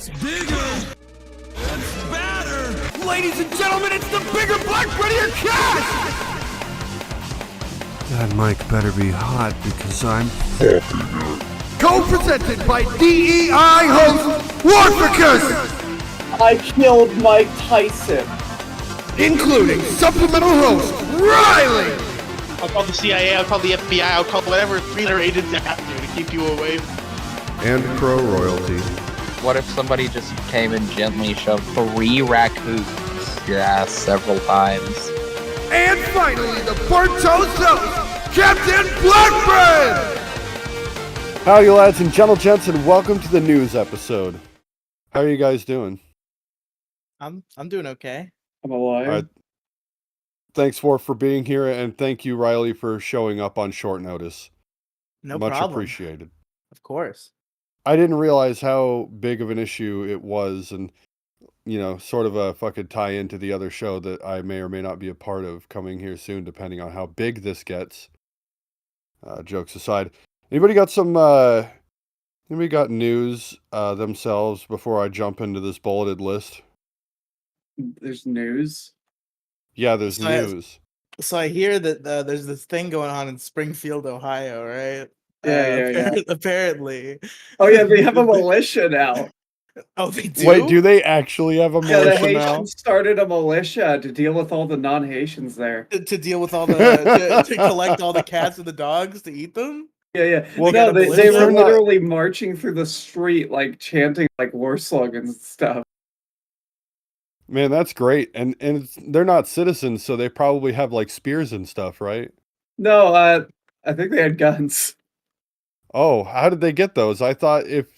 It's bigger. It's badder. Ladies and gentlemen, it's the bigger black Breadier cat. That mic better be hot because I'm Co-presented by DEI host Warficus, I killed Mike Tyson. including supplemental host Riley, I'll call the CIA, I'll call the FBI, I'll call whatever 300 agents I have to keep you away. and pro royalty. What if somebody just came and gently shoved 3 raccoons your ass several times? and finally the burnt toast host Captain Blackbread. Howdy, lads and gents, and welcome to the news episode. How are you guys doing? I'm doing okay. I'm alive. All right. Thanks for being here, and thank you, Riley, for showing up on short notice. No Much problem. appreciated. Of course. I didn't realize how big of an issue it was, and sort of a fucking tie into the other show that I may or may not be a part of coming here soon, depending on how big this gets. Jokes aside, anybody got news themselves before I jump into this bulleted list? There's news. Yeah, there's news. So I hear that there's this thing going on in Springfield, Ohio, right? Yeah. Apparently. Oh yeah, they have a militia now. Oh, they do? Wait, do they actually have a Yeah, the militia now? Haitians started a militia to deal with all the non-Haitians there. To deal with all the to collect all the cats and the dogs to eat them? Yeah. Well, No, they militia? were They're not- literally marching through the street, like chanting like war slogans and stuff. Man, that's great. And they're not citizens, so they probably have like spears and stuff, right? No, I think they had guns. Oh, how did they get those? I thought if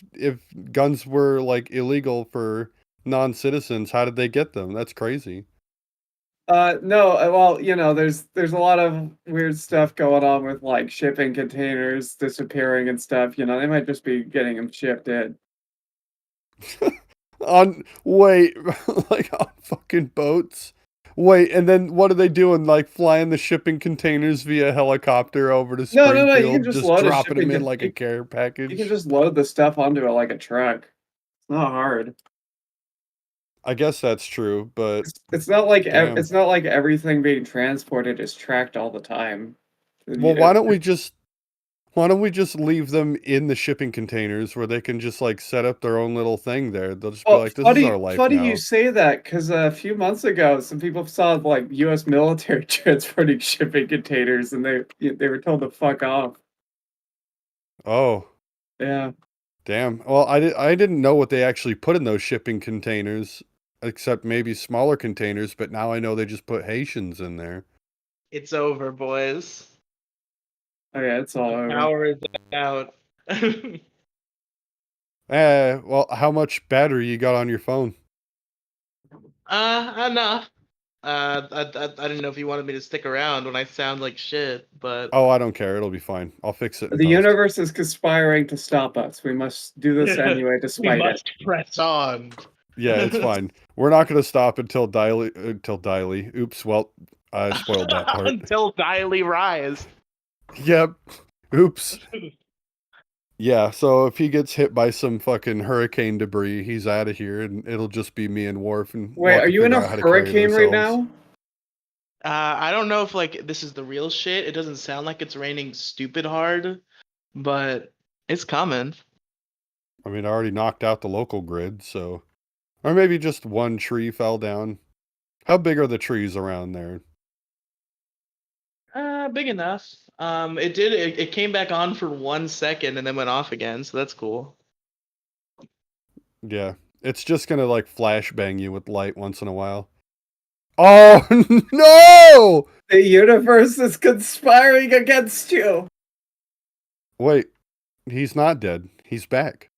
guns were like illegal for non-citizens, how did they get them? That's crazy. No, well, there's a lot of weird stuff going on with like shipping containers disappearing and stuff. They might just be getting them shipped in. Wait, like on fucking boats? Wait, and then what are they doing? Like flying the shipping containers via helicopter over to No, Springfield, you can just load a dropping them shipping in like a care package? You can just load the stuff onto it like a truck. It's not hard. I guess that's true, but It's not like Damn. it's not like everything being transported is tracked all the time. well, why don't we just leave them in the shipping containers where they can just like set up their own little thing there? They'll just be like, "This is our life funny now." you say that, because a few months ago, some people saw like U.S. military transporting shipping containers, and they were told to fuck off. Oh, Yeah. damn. Well, I didn't know what they actually put in those shipping containers, except maybe smaller containers, but now I know they just put Haitians in there. It's over, boys. Oh yeah, it's all over. Power is out. Well, how much battery you got on your phone? Enough. I didn't know if you wanted me to stick around when I sound like shit, but Oh, I don't care. It'll be fine. I'll fix it in The post. universe is conspiring to stop us. We must do this anyway, we despite it. must press on. Yeah, it's fine. We're not going to stop until Diley. Oops, well, I spoiled that part. Until Diley rise. Yep. Oops. Yeah, so if he gets hit by some fucking hurricane debris, he's out of here, and it'll just be me and Worf. And Wait, are you in a hurricane right now? I don't know if like this is the real shit. It doesn't sound like it's raining stupid hard, but it's coming. I mean, I already knocked out the local grid, so... Or maybe just one tree fell down. How big are the trees around there? Big enough. It came back on for 1 second and then went off again, so that's cool. Yeah, it's just gonna like flashbang you with light once in a while. Oh no! The universe is conspiring against you. Wait, he's not dead. He's back.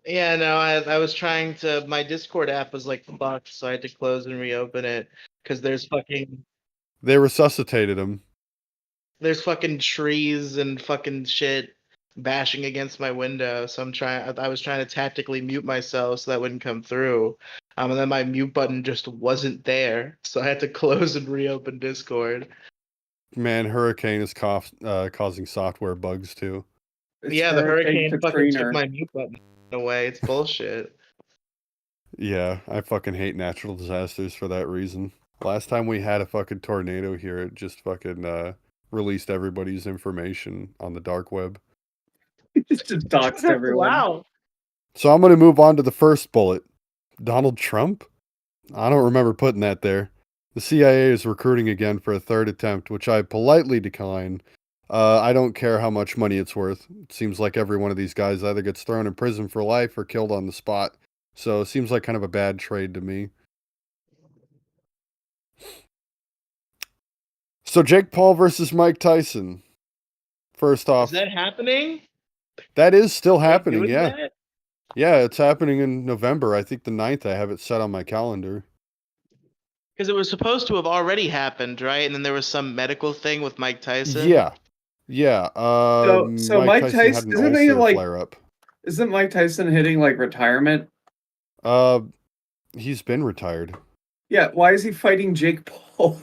Yeah, no, I was trying to. My Discord app was like fucked, so I had to close and reopen it because They resuscitated him. there's fucking trees and fucking shit bashing against my window. So I was trying to tactically mute myself so that wouldn't come through. And then my mute button just wasn't there, so I had to close and reopen Discord. Man, hurricane is causing software bugs too. It's Yeah, the hurricane fucking Katrina. took my mute button away. It's bullshit. Yeah, I fucking hate natural disasters for that reason. Last time we had a fucking tornado here, it just fucking released everybody's information on the dark web. Just doxed everyone. Wow. So I'm going to move on to the first bullet. Donald Trump? I don't remember putting that there. The CIA is recruiting again for a third attempt, which I politely decline. I don't care how much money it's worth. It seems like every one of these guys either gets thrown in prison for life or killed on the spot. So it seems like kind of a bad trade to me. So Jake Paul versus Mike Tyson. First off, Is that happening? that is still Are they happening, doing yeah. that? Yeah, it's happening in November. I think the 9th. I have it set on my calendar. Because it was supposed to have already happened, right? And then there was some medical thing with Mike Tyson. Yeah. Yeah. So Mike Mike Tyson had Tyson an isn't he ulcer like flare up. isn't Mike Tyson hitting like retirement? Uh, he's been retired. Yeah, why is he fighting Jake Paul?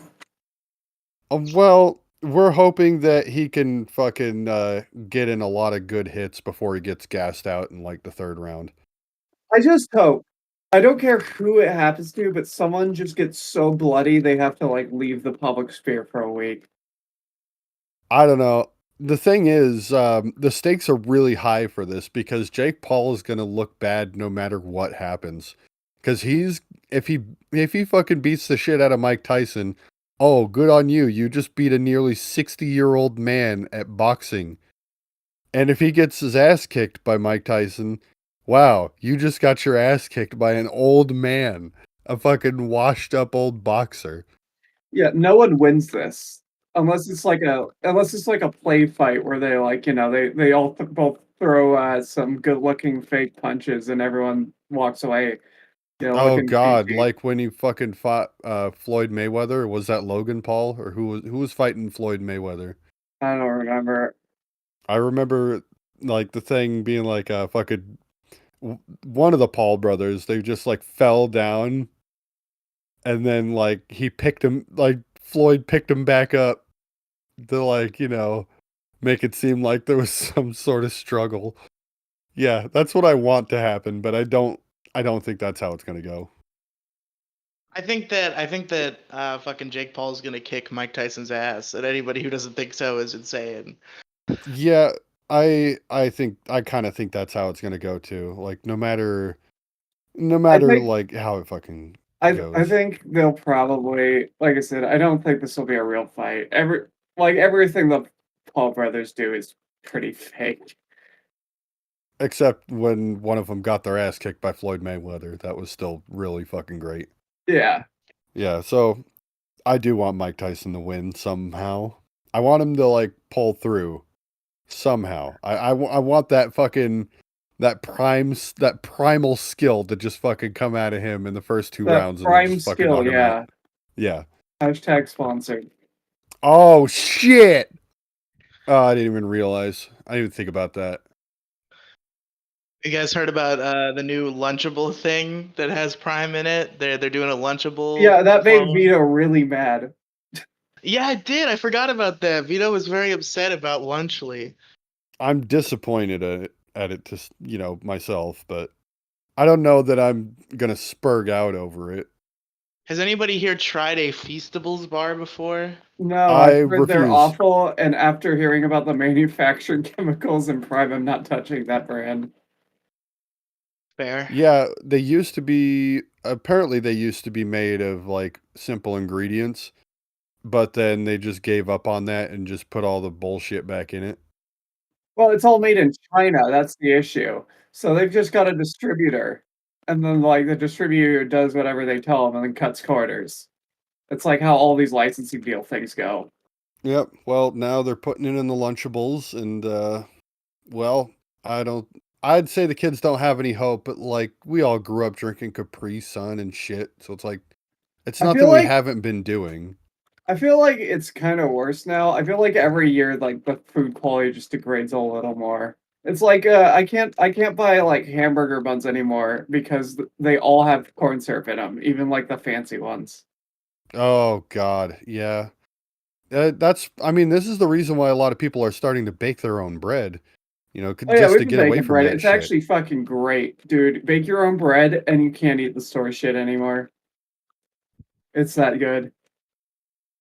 Well, we're hoping that he can fucking get in a lot of good hits before he gets gassed out in like the 3rd round. I just hope. I don't care who it happens to, but someone just gets so bloody they have to like leave the public sphere for a week. I don't know. The thing is, the stakes are really high for this because Jake Paul is going to look bad no matter what happens. Because if he fucking beats the shit out of Mike Tyson, oh, good on you. You just beat a nearly 60-year-old man at boxing. And if he gets his ass kicked by Mike Tyson, wow, you just got your ass kicked by an old man, a fucking washed up old boxer. Yeah, no one wins this unless it's like a play fight where they like they all both throw some good looking fake punches and everyone walks away Oh looking God, peachy. like when he fucking fought Floyd Mayweather, or was that Logan Paul, or who was fighting Floyd Mayweather? I don't remember. I remember like the thing being like a fucking one of the Paul brothers, they just like fell down and then like he picked him, like Floyd picked him back up to like, make it seem like there was some sort of struggle. Yeah, that's what I want to happen, but I don't think that's how it's going to go. I think that fucking Jake Paul's gonna kick Mike Tyson's ass, and anybody who doesn't think so is insane. Yeah, I kind of think that's how it's gonna go too. Like no I matter think like how it fucking I goes. think they'll probably, like I said, I don't think this will be a real fight. Everything the Paul brothers do is pretty fake. Except when one of them got their ass kicked by Floyd Mayweather, that was still really fucking great. Yeah. Yeah, so I do want Mike Tyson to win somehow. I want him to like pull through somehow. I want that fucking that primal skill to just fucking come out of him in the first 2 That rounds and then prime just fucking skill, knock him yeah. out. Yeah. Hashtag sponsored. Oh shit! Oh, I didn't even realize. I didn't even think about that. You guys heard about the new Lunchable thing that has Prime in it? They're doing a Lunchable. Yeah, that made clone. Vito really mad. Yeah, I did. I forgot about that. Vito was very upset about Lunchly. I'm disappointed at it to myself, but I don't know that I'm gonna spurg out over it. Has anybody here tried a Feastables bar before? No, I I've heard they're refuse. awful, and after hearing about the manufactured chemicals in Prime, I'm not touching that brand. Fair. Yeah, apparently they used to be made of like simple ingredients, but then they just gave up on that and just put all the bullshit back in it. Well, it's all made in China, that's the issue. So they've just got a distributor, and then like the distributor does whatever they tell them and then cuts corners. It's like how all these licensing deal things go. Yep. Well, now they're putting it in the Lunchables, and well, I'd say the kids don't have any hope, but like we all grew up drinking Capri Sun and shit, so it's like it's I feel nothing we like haven't been doing. I feel like it's kind of worse now. I feel like every year, like the food quality just degrades a little more. It's like I can't buy like hamburger buns anymore because they all have corn syrup in them, even like the fancy ones. Oh God, yeah. I mean, this is the reason why a lot of people are starting to bake their own bread. could Oh yeah, just we've to been get away baking from bread. that It's shit. actually fucking great, dude. Bake your own bread, and you can't eat the store shit anymore. It's that good.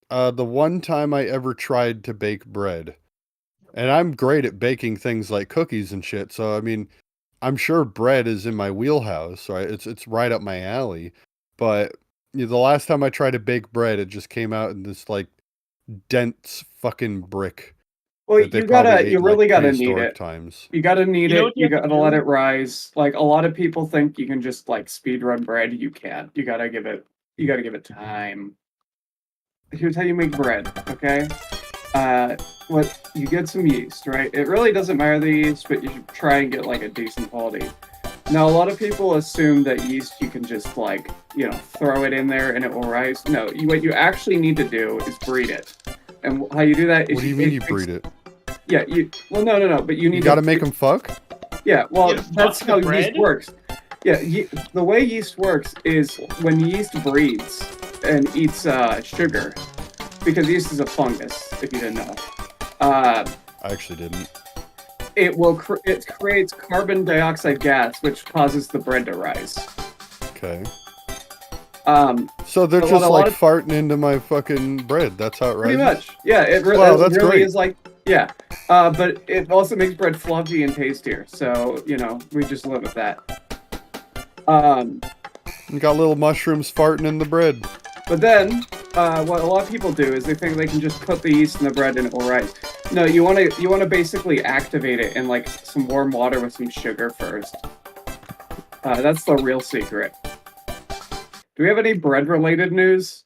The one time I ever tried to bake bread, and I'm great at baking things like cookies and shit. So I mean, I'm sure bread is in my wheelhouse, right? It's right up my alley. But the last time I tried to bake bread, it just came out in this like dense fucking brick Well, that they probably ate you in like really gotta knead prehistoric it. times. You gotta knead You know it. what you You have to gotta let do? it rise. Like a lot of people think you can just like speed run bread. You can't. You gotta give it time. Here's how you make bread. Okay. What you get some yeast, right? It really doesn't matter the yeast, but you should try and get like a decent quality. Now, a lot of people assume that yeast you can just like throw it in there and it will rise. No, what you actually need to do is breed it. And how you do that is What do you mean you breed it? Yeah, no, but you need You got to to make them fuck? Yeah, well, You gotta that's fuck the how bread? yeast works. Yeah, the way yeast works is when yeast breeds and eats sugar, because yeast is a fungus. If you didn't know, uh, I actually didn't. it creates carbon dioxide gas, which causes the bread to rise. Okay. Um, So they're But what just a like lot of- farting into my fucking bread. That's how it rises? pretty much, yeah. Wow, It that's really great. is like, yeah. But it also makes bread fluffy and tastier. So we just live with that. You got little mushrooms farting in the bread. But then, what a lot of people do is they think they can just put the yeast in the bread and it will rise. No, you want to basically activate it in like some warm water with some sugar first. That's the real secret. Do we have any bread-related news?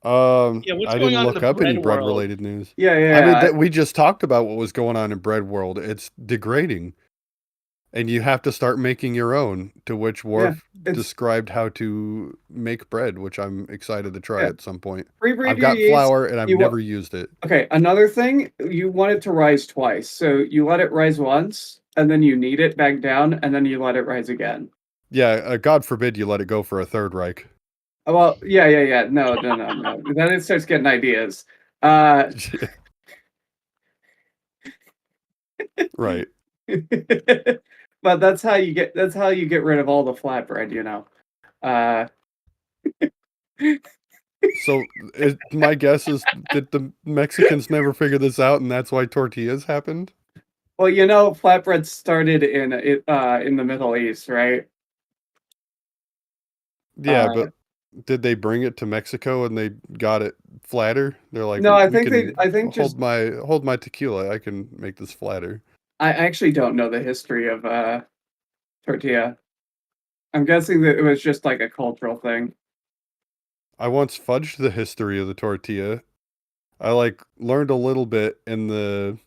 Yeah, what's I going didn't on in look the up any bread world? bread-related news. Yeah, I mean, yeah. we just talked about what was going on in bread world. It's degrading. And you have to start making your own, to which Worf it's- described how to make bread, which I'm excited to try Yeah. at some point. Pre-breed I've your got yeast. flour and I've You wa- never used it. Okay, another thing, you want it to rise twice. So you let it rise once, and then you knead it back down, and then you let it rise again. Yeah, God forbid you let it go for a third Reich. Well, yeah. No. Then it starts getting ideas. Right. But that's how you get rid of all the flatbread. Uh, So my guess is that the Mexicans never figured this out, and that's why tortillas happened. well, flatbread started in the Middle East, right? Yeah, Uh, but did they bring it to Mexico and they got it flatter? They're like, No, I we think can just hold my tequila. I can make this flatter. I actually don't know the history of tortilla. I'm guessing that it was just like a cultural thing. I once fudged the history of the tortilla. I learned a little bit in the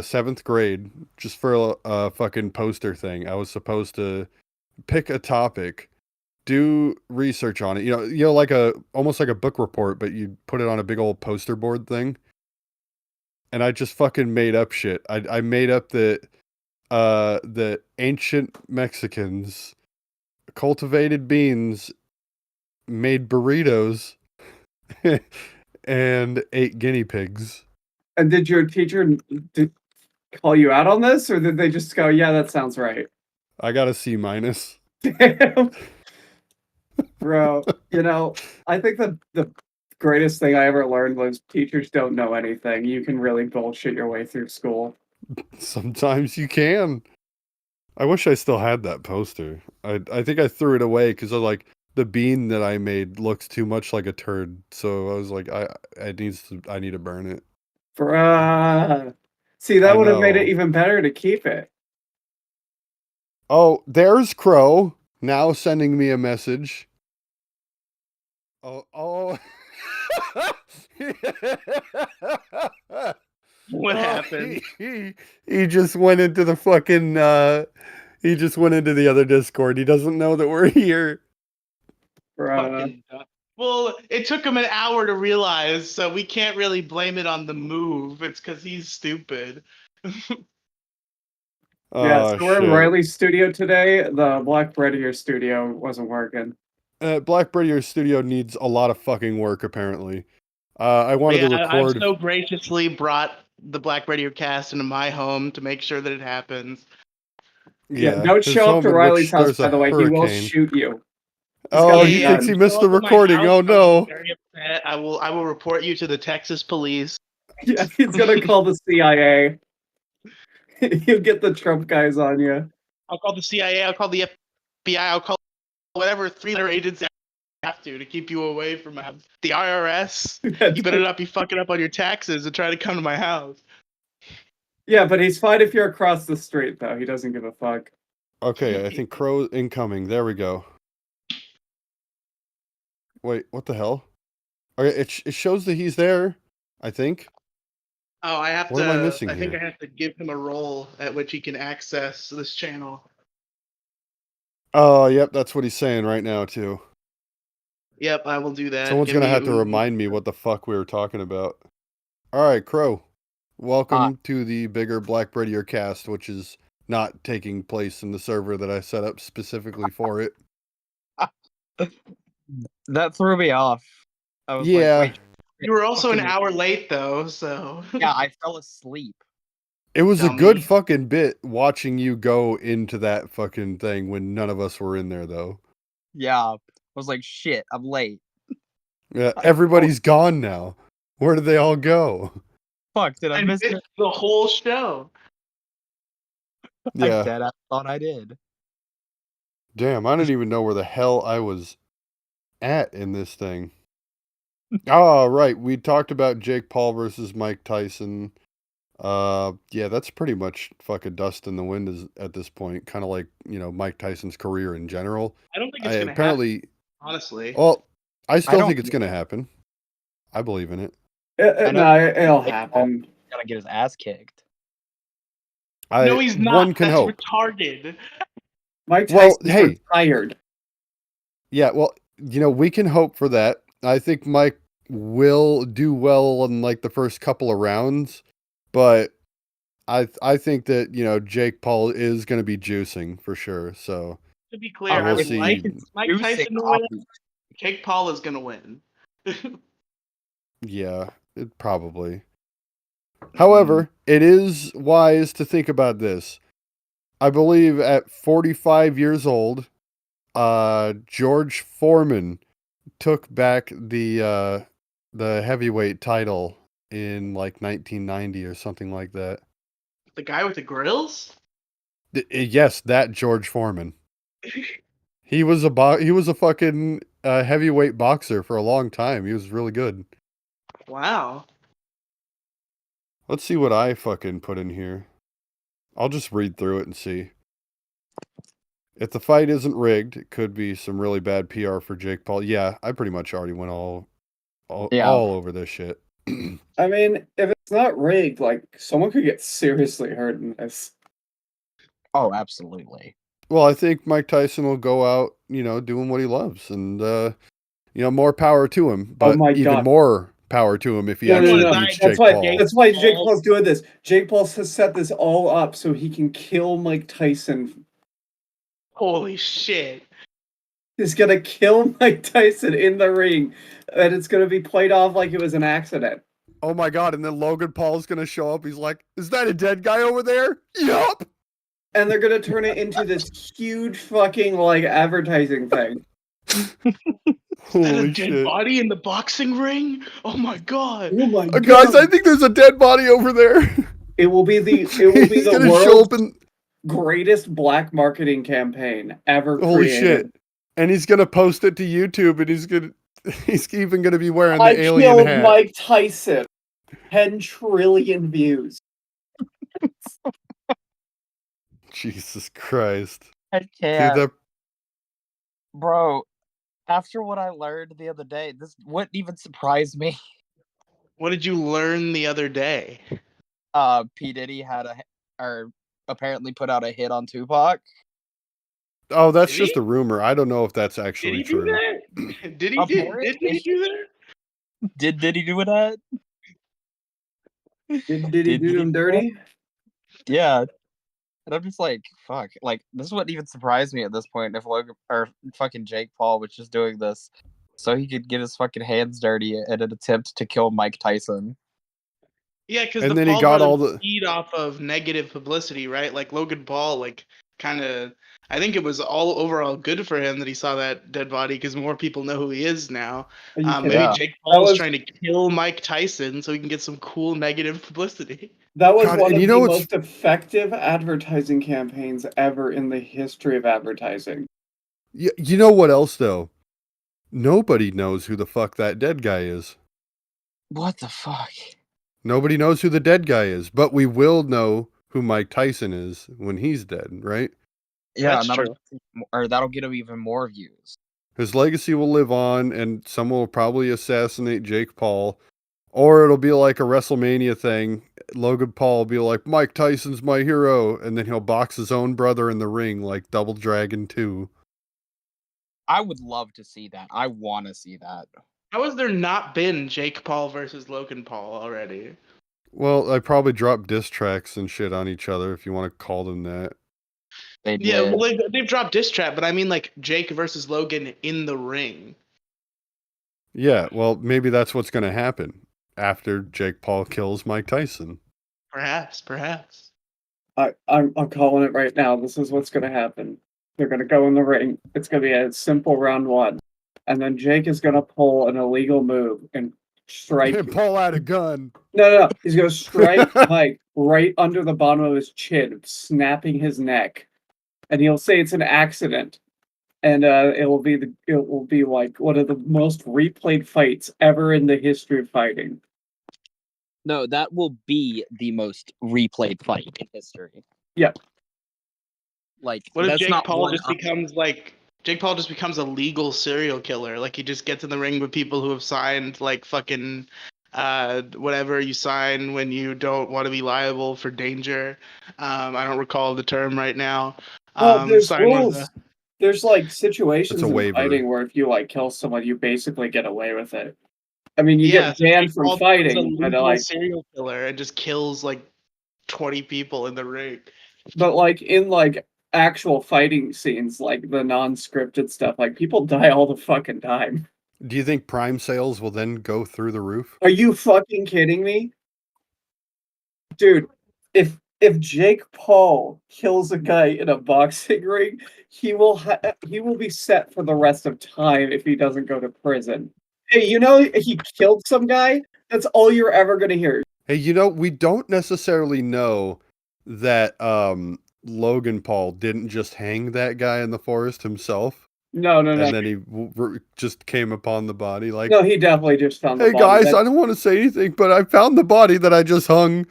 seventh grade, just for a fucking poster thing. I was supposed to pick a topic, do research on it. Like almost like a book report, but you put it on a big old poster board thing. And I just fucking made up shit. I made up that the ancient Mexicans cultivated beans, made burritos, and ate guinea pigs. And did your teacher call you out on this, or did they just go, "Yeah, that sounds right"? I got a C minus. Damn, bro. I think the greatest thing I ever learned was teachers don't know anything. You can really bullshit your way through school. Sometimes you can. I wish I still had that poster. I think I threw it away because the bean that I made looks too much like a turd. So I was like, I need to burn it. Bruh. See, I that would have made it know. even better to keep it. Oh, there's Crow now sending me a message. Oh. What happened? He just went into the fucking he just went into the other Discord. He doesn't know that we're here. Bruh. Fucking dumb. Well, it took him an hour to realize, so we can't really blame it on the move. It's because he's stupid. Yeah, so we're in Shit. Riley's studio today. The Black Breadier studio wasn't working. Black Breadier studio needs a lot of fucking work apparently. I wanted to I've record. so graciously brought the Black Breadier cast into my home to make sure that it happens. Yeah, Yeah, don't his show up home to in Riley's which house, there's by a the way. He will hurricane. shoot you. He's Oh, got a he Yeah, thinks gun. he you missed show the up at my recording. house, Oh I will be no. very upset. I will report you to the Texas police. Yeah, he's gonna call the CIA. He'll get the Trump guys on you. I'll call the CIA. I'll call the FBI. I'll call whatever 300 agents I have to keep you away from the IRS. You better not be fucking up on your taxes and try to come to my house. Yeah, but he's fine if you're across the street, though. He doesn't give a fuck. Okay, I think Crow incoming. There we go. Wait, what the hell? Okay, it shows that he's there, I think. Oh, I have What to. am I missing I think here? I have to give him a role at which he can access this channel. Oh, yep, that's what he's saying right now, too. Yep, I will do that. Someone's Give gonna me have to Uno. remind me what the fuck we were talking about. Alright, Crow. Welcome to the bigger Black Breadier cast, which is not taking place in the server that I set up specifically for it. That threw me off. I was like, Yeah, wait. You were also an fucking- hour late though, so Yeah, I fell asleep. it was a Dummy. good fucking bit watching you go into that fucking thing when none of us were in there, though. Yeah. I was like, shit, I'm late. Yeah, everybody's gone now. Where did they all go? Fuck, did I I miss missed it? the whole show. Yeah. I'm dead. I thought I did. Damn, I don't even know where the hell I was at in this thing. Oh, right. We talked about Jake Paul versus Mike Tyson. Yeah, that's pretty much fucking dust in the wind at this point. Kind of like, Mike Tyson's career in general. I don't think it's gonna happen, Apparently, honestly. well, I still don't think it's going to happen. I believe in it. I know. No, it'll Jake happen. Gotta get his ass kicked. No, he's not. One can That's hope. retarded. Mike Well, Tyson's hey. retired. Yeah, well, we can hope for that. I think Mike will do well in like the first couple of rounds, but I think that, Jake Paul is going to be juicing for sure. So, To be clear, we'll I would see. like Mike Juicing Tyson to off- win. Jake Paul is gonna win. Yeah, it probably. However, it is wise to think about this. I believe at 45 years old, George Foreman took back the heavyweight title in like 1990 or something like that. The guy with the grills? Yes, that George Foreman. He was a fucking heavyweight boxer for a long time. He was really good. Wow. Let's see what I fucking put in here. I'll just read through it and see. If the fight isn't rigged, it could be some really bad PR for Jake Paul. Yeah, I pretty much already went all over this shit. I mean, if it's not rigged, like, someone could get seriously hurt in this. Oh, absolutely. Well, I think Mike Tyson will go out, doing what he loves, and more power to him. Oh But my even God. more power to him if he No, no, actually no. beats That's Jake why. Paul. That's why Jake Paul's doing this. Jake Paul has set this all up so he can kill Mike Tyson. Holy shit. He's gonna kill Mike Tyson in the ring, and it's gonna be played off like it was an accident. Oh my God! And then Logan Paul's gonna show up. He's like, "Is that a dead guy over there?" Yup. And they're gonna turn it into this huge fucking like advertising thing. Is that a Holy dead shit! body in the boxing ring? Oh my god. Oh my God! Guys, I think there's a dead body over there. It will be the He's gonna show world's up and greatest black marketing campaign ever holy created. shit! And he's gonna post it to YouTube, and he's even gonna be wearing I the alien killed hat. Mike Tyson. 10 trillion views. Jesus Christ! I Dude, can't. that Bro, after what I learned the other day, this wouldn't even surprise me. What did you learn the other day? P. Diddy apparently put out a hit on Tupac. oh, that's Did just he? a rumor. I don't know if that's Did actually he do true. that? Did he do that? Did Diddy do that? Did he Did do Diddy them do dirty? Yeah. And I'm just like, fuck. Like, this wouldn't even surprise me at this point if Logan or fucking Jake Paul was just doing this so he could get his fucking hands dirty in an attempt to kill Mike Tyson. Yeah, because And the then he Paul got all brothers the feed off of negative publicity, right? Like Logan Paul, like kind of. I think it was all overall good for him that he saw that dead body because more people know who he is now. Are you kidding? Maybe Yeah. Jake That Paul is was trying to kill Mike Tyson so he can get some cool negative publicity. that was God, one and of you the know what's most effective advertising campaigns ever in the history of advertising. you know what else though? Nobody knows who the fuck that dead guy is. What the fuck? Nobody knows who the dead guy is, but we will know who Mike Tyson is when he's dead, right? Yeah, That's and that'll true. that'll get him even more views. His legacy will live on, and someone will probably assassinate Jake Paul, or it'll be like a WrestleMania thing. Logan Paul will be like, Mike Tyson's my hero, and then he'll box his own brother in the ring like Double Dragon 2. I would love to see that. I want to see that. How has there not been Jake Paul versus Logan Paul already? Well, I probably dropped diss tracks and shit on each other, if you want to call them that. They Yeah, did. well, they've dropped diss trap, but I mean like Jake versus Logan in the ring. Yeah, well, maybe that's what's going to happen after Jake Paul kills Mike Tyson. Perhaps. I'm calling it right now. This is what's gonna happen. They're gonna go in the ring. It's gonna be a simple round one. And then Jake is gonna pull an illegal move and strike And Paul had a gun. No. He's gonna strike Mike right under the bottom of his chin, snapping his neck. And he'll say it's an accident. And it will be like one of the most replayed fights ever in the history of fighting. No, that will be the most replayed fight in history. Yeah. Like, What if that's Jake not Paul one. just becomes like Jake Paul just becomes a legal serial killer? Like he just gets in the ring with people who have signed like fucking whatever you sign when you don't want to be liable for danger. I don't recall the term right now. Well, there's Sign one of the rules. There's like It's situations a in waiver. fighting where if you like kill someone, you basically get away with it. I mean, you yeah. get So banned Jake from Paul becomes a fighting, but legal like, serial killer and just kills like 20 people in the ring. in like actual fighting scenes, like the non-scripted stuff, like people die all the fucking time. Do you think Prime sales will then go through the roof? Are you fucking kidding me? Dude, if Jake Paul kills a guy in a boxing ring, he will be set for the rest of time if he doesn't go to prison. Hey, you know he killed some guy? That's all you're ever gonna hear. Hey, you know, we don't necessarily know that Logan Paul didn't just hang that guy in the forest himself, No. and then he just came upon the body like, No, he definitely just found the hey body. guys, I don't want to say anything, but I found the body that I just hung.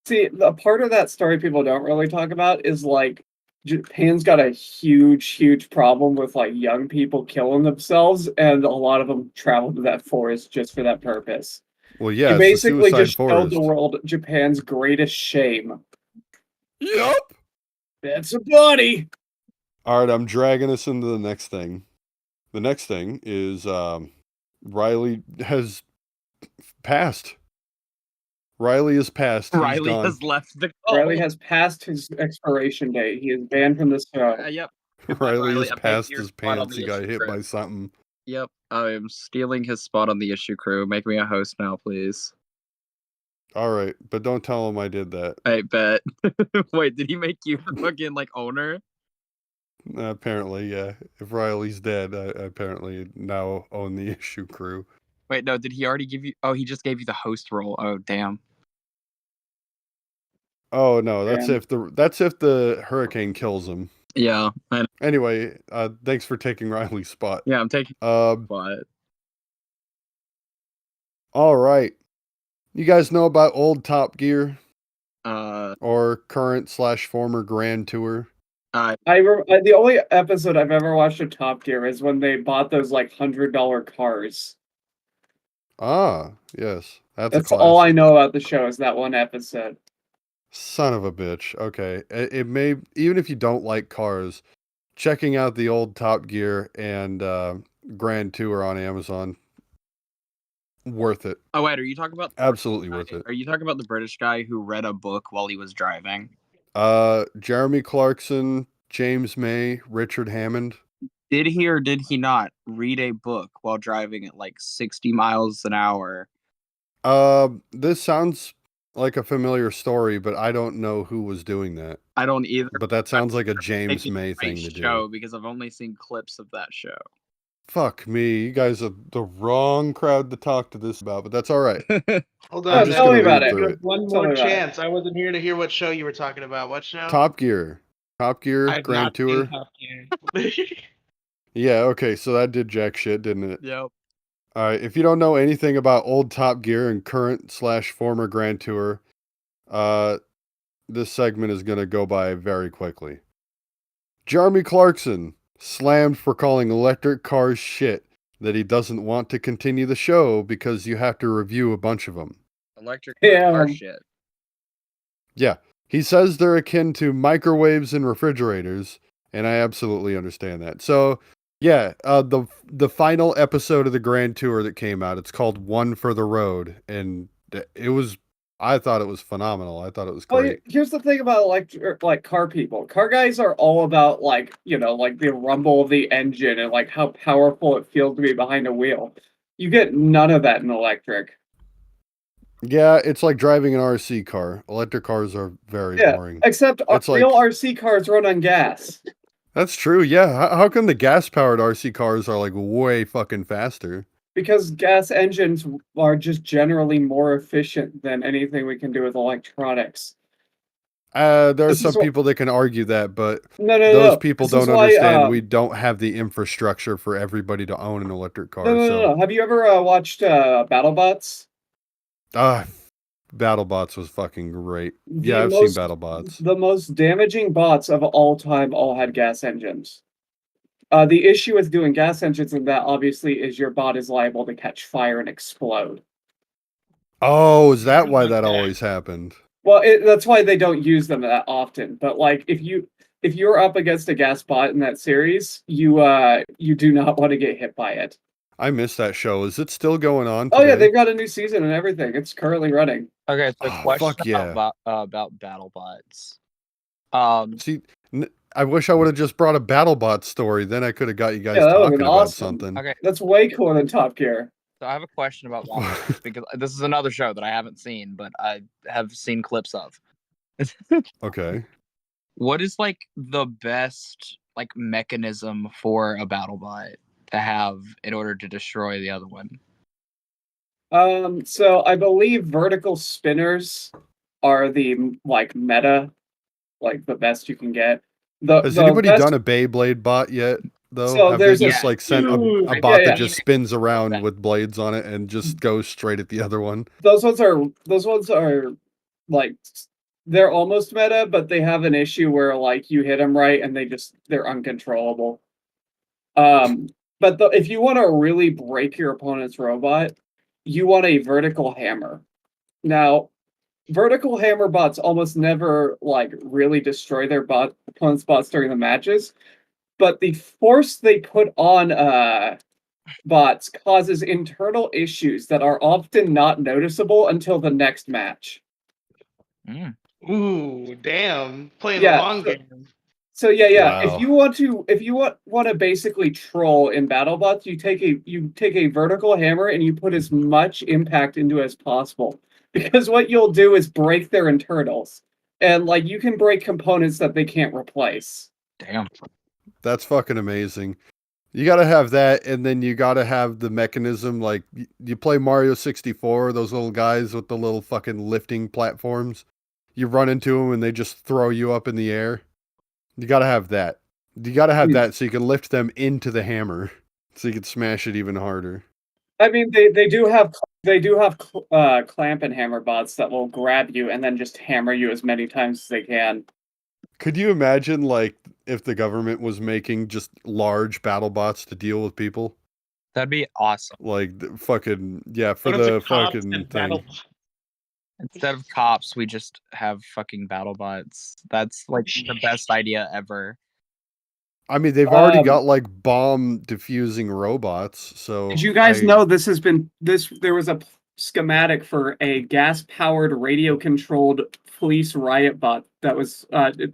See, the part of that story people don't really talk about is like Japan's got a huge problem with like young people killing themselves, and a lot of them travel to that forest just for that purpose. Well, You yeah, it's the basically suicide just showed the forest. world Japan's greatest shame. Yep. That's a body. All right, I'm dragging us into the next thing. The next thing is Riley has passed. Riley is passed. He's Riley gone. has left the Riley has passed his expiration date. He is banned from the show. Yep. Goodbye, Riley has I'm taking passed your his spot on pants. the He got issue hit crew. by something. Yep. I'm stealing his spot on the issue crew. Make me a host now, please. All right, but don't tell him I did that. I bet. Wait, did he make you the fucking like owner? Apparently, yeah. If Riley's dead, I apparently now own the issue crew. Wait, no, did he already give you? Oh, he just gave you the host role. Oh, damn. Oh no, that's Damn. if the hurricane kills him. Yeah. Anyway, thanks for taking Riley's spot. Yeah, I'm taking Um, spot. all right. You guys know about old Top Gear Uh, or current / former Grand Tour? The only episode I've ever watched of Top Gear is when they bought those like $100 cars. Ah, yes. That's a That's all I classic. know about the show is that one episode. Son of a bitch. Okay. It may, even if you don't like cars, checking out the old Top Gear and Grand Tour on Amazon, worth it. oh wait, are you talking about? Absolutely worth it. Are you talking about the British guy who read a book while he was driving? Jeremy Clarkson, James May, Richard Hammond. Did he or did he not read a book while driving at like 60 miles an hour? This sounds like a familiar story, but I don't know who was doing that. I don't either. But that sounds like a It's James a May great thing to show do. because I've only seen clips of that show. Fuck me, you guys are the wrong crowd to talk to this about, but that's all right. Hold I'm on, just tell gonna me about read it. through give it. one Tell me more about it. chance. I wasn't here to hear what show you were talking about. What show? Top Gear I've Grand not seen Tour. Top Gear. Yeah, okay, so that did jack shit, didn't it? Yep. All right, if you don't know anything about old Top Gear and current/former Grand Tour, this segment is going to go by very quickly. Jeremy Clarkson slammed for calling electric cars shit, that he doesn't want to continue the show because you have to review a bunch of them. Electric Yeah. car shit. Yeah, he says they're akin to microwaves and refrigerators, and I absolutely understand that. So, yeah, the final episode of the Grand Tour that came out, it's called One for the Road, and it was, I thought it was phenomenal. I thought it was Well, great. here's the thing about like car people. Car guys are all about like like the rumble of the engine and like how powerful it feels to be behind a wheel. You get none of that in electric. Yeah, it's like driving an RC car. Electric cars are very Yeah, boring. except It's real like, RC cars run on gas that's true. Yeah, how come the gas-powered RC cars are like way fucking faster? because gas engines are just generally more efficient than anything we can do with electronics. There are This is some what people that can argue that, but no those people This is don't why understand we don't have the infrastructure for everybody to own an electric car. So, Have you ever watched BattleBots? ah, BattleBots was fucking great. The Yeah, I've seen most BattleBots. the most damaging bots of all time all had gas engines. The issue with doing gas engines in that obviously is your bot is liable to catch fire and explode. Oh, is that why that always happened? Well, that's why they don't use them that often. But like, if you're up against a gas bot in that series, you do not want to get hit by it. I missed that show. Is it still going on Oh yeah, today? they've got a new season and everything. It's currently running. Okay, so Oh, question fuck yeah. about BattleBots. See, I wish I would have just brought a BattleBot story. Then I could have got you guys Yeah, that would've talking been about awesome. something. Okay, That's way cooler than Top Gear. so I have a question about BattleBots because this is another show that I haven't seen, but I have seen clips of. Okay. What is like the best like mechanism for a BattleBot to have in order to destroy the other one? So I believe vertical spinners are the like meta, like the best you can get. Has The anybody best, done a Beyblade bot yet, though? So Have they there's a- just like sent a Dude, bot yeah. that just spins around with blades on it and just goes straight at the other one? those ones are like they're almost meta, but they have an issue where like you hit them right and they're uncontrollable. But if you want to really break your opponent's robot, you want a vertical hammer. Now, vertical hammer bots almost never like really destroy their opponent's bots during the matches, but the force they put on bots causes internal issues that are often not noticeable until the next match. Ooh, damn! Playing Yeah, the long game. So yeah. Wow. If you want to basically troll in BattleBots, you take a vertical hammer and you put as much impact into it as possible. Because what you'll do is break their internals. And like you can break components that they can't replace. Damn. That's fucking amazing. You got to have that, and then you got to have the mechanism. Like, you play Mario 64, those little guys with the little fucking lifting platforms. You run into them, and they just throw you up in the air. You got to have that. You got to have that so you can lift them into the hammer, so you can smash it even harder. I mean, they do have clamp and hammer bots that will grab you and then just hammer you as many times as they can. Could you imagine, like, if the government was making just large battle bots to deal with people? That'd be awesome. Like, fucking, yeah, for What if the cops fucking and thing. battle- Instead of cops, we just have fucking BattleBots. That's like the best idea ever. I mean, they've already Um, got, like, bomb diffusing robots, so... Did you guys know there was a schematic for a gas-powered radio-controlled police riot bot that was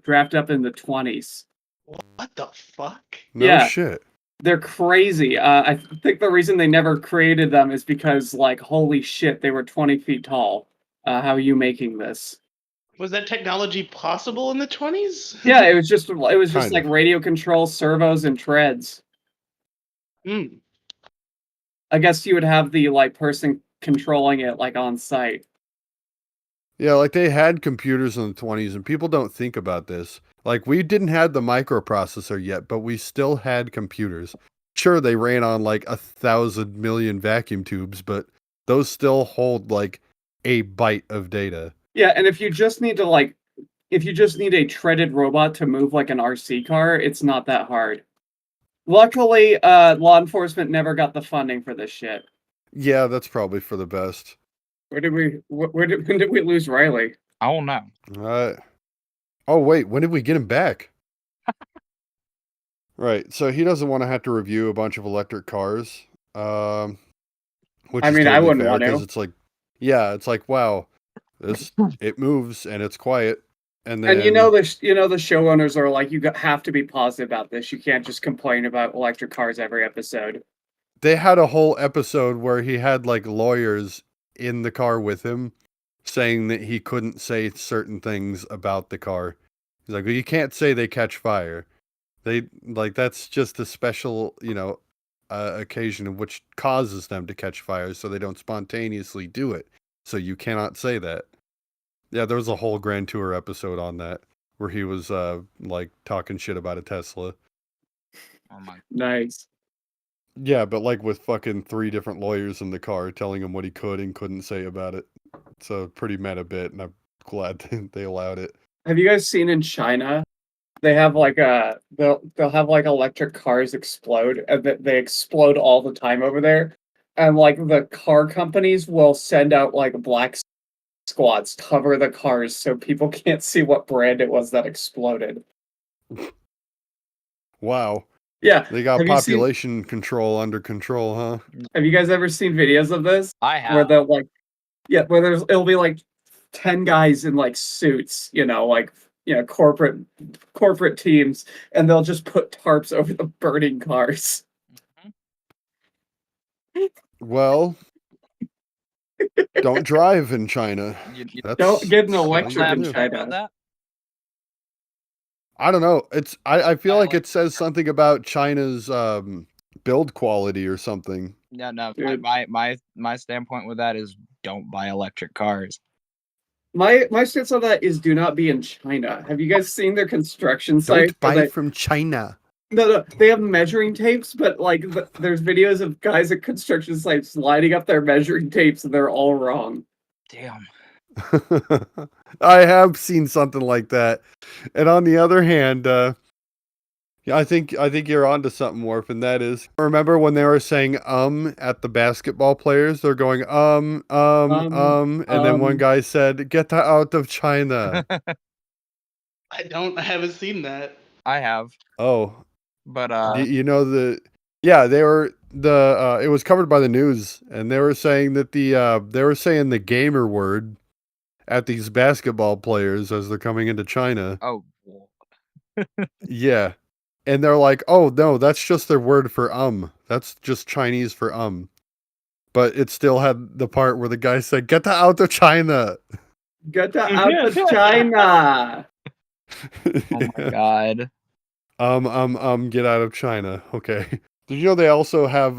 drafted up in the 20s? What the fuck? No Yeah. shit. They're crazy. I think the reason they never created them is because, like, holy shit, they were 20 feet tall. How are you making this? Was that technology possible in the 20s? Yeah, it was just Kind like of. radio control, servos, and treads. Mm. I guess you would have the like person controlling it like on site. Yeah, like they had computers in the 20s, and people don't think about this. Like, we didn't have the microprocessor yet, but we still had computers. Sure, they ran on like 1,000,000,000 vacuum tubes, but those still hold like a byte of data. Yeah, and if you just need a treaded robot to move like an RC car, it's not that hard. Luckily, law enforcement never got the funding for this shit. Yeah, that's probably for the best. When did we lose Riley? I don't know. Oh, wait, when did we get him back? Right, so he doesn't want to have to review a bunch of electric cars, which I is mean, I totally wouldn't fair want because to. it's like, yeah, it's like, wow, it moves and it's quiet, and And then the showrunners are like, have to be positive about this. You can't just complain about electric cars every episode. they had a whole episode where he had like lawyers in the car with him saying that he couldn't say certain things about the car. He's like, well, you can't say they catch fire. They like that's just a special, occasion in which causes them to catch fire, so they don't spontaneously do it. So you cannot say that. Yeah, there was a whole Grand Tour episode on that where he was like talking shit about a Tesla. Oh my. Nice. Yeah, but like with fucking 3 different lawyers in the car telling him what he could and couldn't say about it. It's a pretty meta bit, and I'm glad they allowed it. Have you guys seen in China? They have like they'll have like electric cars explode, and they explode all the time over there. And like the car companies will send out like black squads to cover the cars so people can't see what brand it was that exploded. Wow. Yeah. They got Have you seen population control under control, huh? have you guys ever seen videos of this? I Where have. they'll like where it'll be like 10 guys in like suits, like corporate teams, and they'll just put tarps over the burning cars. Well, don't drive in China. You Don't get an that's all you electric gotta in do. China. about that? I don't know. I feel like like- it says something about China's build quality or something. No. Dude. My standpoint with that is don't buy electric cars. My stance on that is do not be in China. Have you guys seen their construction site? Don't buy from China. No, they have measuring tapes, but like there's videos of guys at construction sites lining up their measuring tapes, and they're all wrong. Damn. I have seen something like that. And on the other hand, yeah, I think you're onto something, Warp, and that is, remember when they were saying at the basketball players? They're going and then one guy said, "Get that out of China." I haven't seen that. I have, Oh, but they were it was covered by the news, and they were saying that they were saying the gamer word at these basketball players as they're coming into China. oh, Yeah. And they're like, "Oh, no, that's just their word for That's just Chinese for But it still had the part where the guy said, "Get that out of China." Get that out of China. oh my god. Get out of China. Okay. Did you know they also have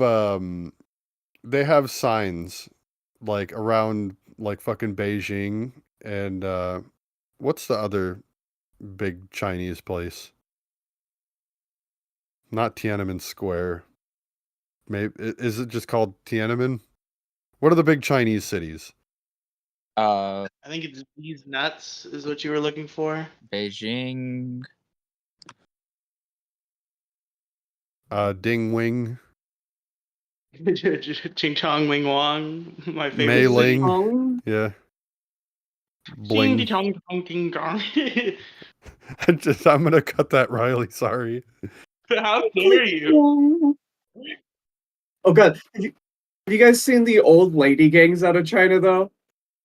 they have signs like around like fucking Beijing and what's the other big Chinese place? Not Tiananmen Square. Maybe is it just called Tiananmen? What are the big Chinese cities? Uh, I think it's These Nuts is what you were looking for. Beijing. Ding Wing, Ching Chong Wing Wong, my favorite. Mei city. Ling. Hong? Yeah. Ching Bling. Chong Chong King Chong. I'm gonna cut that, Riley. Sorry. How dare you? Oh god. Have you guys seen the old lady gangs out of China though?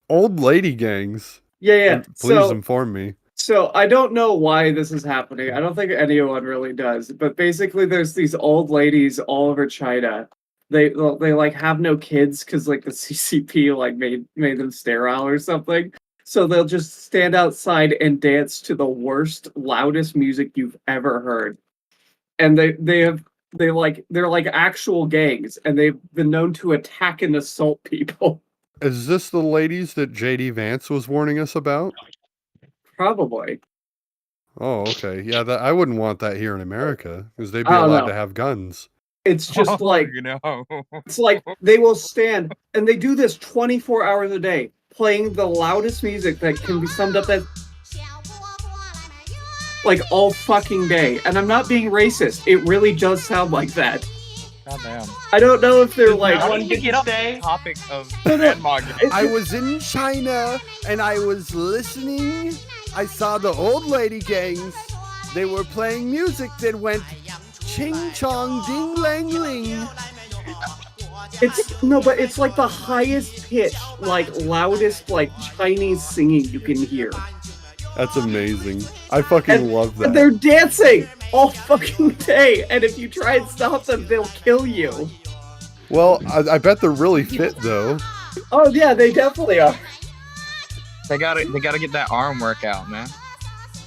Old lady gangs. Yeah. Please inform me. So I don't know why this is happening. I don't think anyone really does. But basically, there's these old ladies all over China. They like have no kids because like the CCP like made them sterile or something. So they'll just stand outside and dance to the worst, loudest music you've ever heard. And they're like actual gangs, and they've been known to attack and assault people. Is this the ladies that JD Vance was warning us about? Probably. Oh, okay. Yeah, I wouldn't want that here in America because they'd be I don't allowed know. to have guns. It's just like no. it's like they will stand and they do this 24 hours a day, playing the loudest music that can be summed up as like all fucking day. And I'm not being racist. It really does sound like that. Goddamn. I don't know if they're like How How do did you you get off the stay? topic of No, no. grandma games? I was in China and I was listening. I saw the old lady gangs. They were playing music that went ching chong ding lang ling. it's no, but it's like the highest pitch, like loudest, like Chinese singing you can hear. That's amazing. I fucking love And that. they're dancing all fucking day, and if you try and stop them, they'll kill you. Well, I bet they're really fit though. Oh yeah, they definitely are. They gotta get that arm workout, man.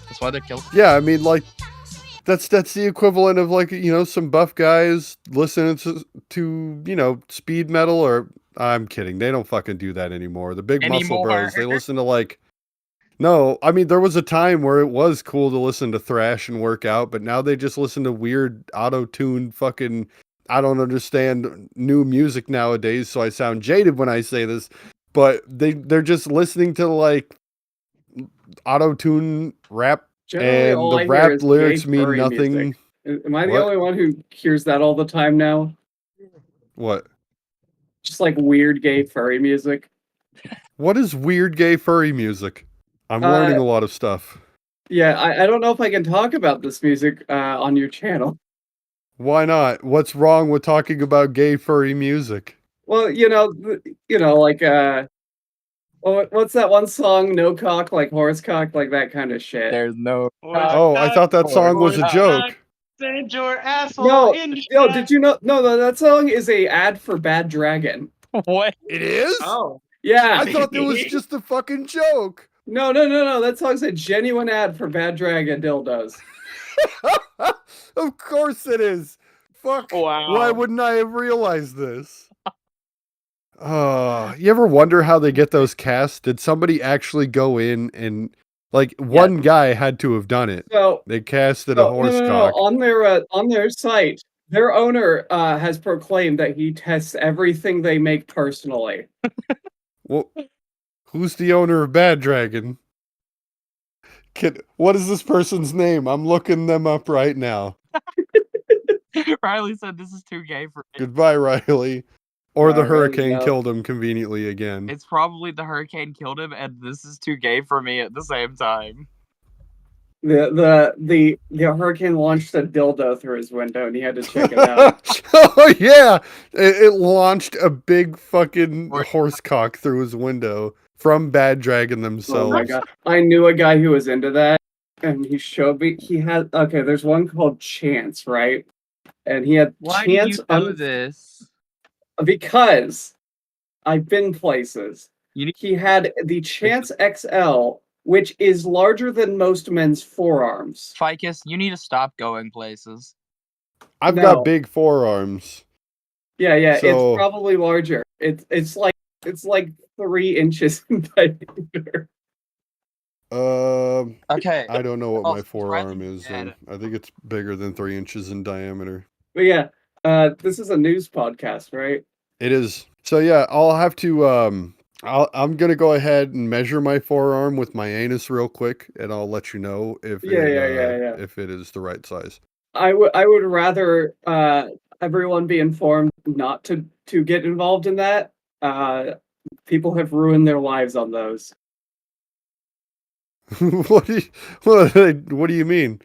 That's why they're killing. Yeah, I mean, like, that's the equivalent of like, you know, some buff guys listening to you know, speed metal or I'm kidding. They don't fucking do that anymore. The big muscle bros, they listen to like no, I mean there was a time where it was cool to listen to thrash and work out, but now they just listen to weird auto-tuned fucking I don't understand new music nowadays, so I sound jaded when I say this, but they're just listening to like auto-tune rap Generally, and all the I hear rap is lyrics gay mean furry nothing. music. Am I the What? only one who hears that all the time now? What? Just like weird gay furry music. What is weird gay furry music? I'm Uh, learning a lot of stuff. Yeah, I don't know if I can talk about this music on your channel. Why not? What's wrong with talking about gay furry music? Well, like what's that one song? No cock, like horse cock, like that kind of shit. There's no. Oh, I thought that song was a joke. Send your asshole No, in. did you know? No, that song is a ad for Bad Dragon. What? It is? Oh, Yeah. I thought it was just a fucking joke. No. That song's a genuine ad for Bad Dragon dildos. Of course it is. Fuck. Wow. Why wouldn't I have realized this? You ever wonder how they get those casts? Did somebody actually go in and like one guy had to have done it? So, They casted a horse no. cock. On their site, their owner has proclaimed that he tests everything they make personally. Well, who's the owner of Bad Dragon? What is this person's name? I'm looking them up right now. Riley said this is too gay for me. Goodbye, Riley. Or the Riley's hurricane out. killed him conveniently again. It's probably the hurricane killed him, and this is too gay for me at the same time. The hurricane launched a dildo through his window, and he had to check it out. Oh yeah, it launched a big fucking horse cock through his window from Bad Dragon themselves. Oh my god! I knew a guy who was into that, and he showed me. He had there's one called Chance, right? And he had Why Chance do you know this? because I've been places. You He had the Chance XL, which is larger than most men's forearms. Ficus, you need to stop going places. I've No. got big forearms. Yeah, So- it's probably larger. It's like 3 inches in diameter. Okay. I don't know what Oh, my forearm is. Riley I think it's bigger than 3 inches in diameter. But yeah, this is a news podcast, right? It is. So yeah, I'll have to. I'm gonna go ahead and measure my forearm with my anus real quick, and I'll let you know if Yeah. if it is the right size. I would rather everyone be informed not to get involved in that. People have ruined their lives on those. what do you mean?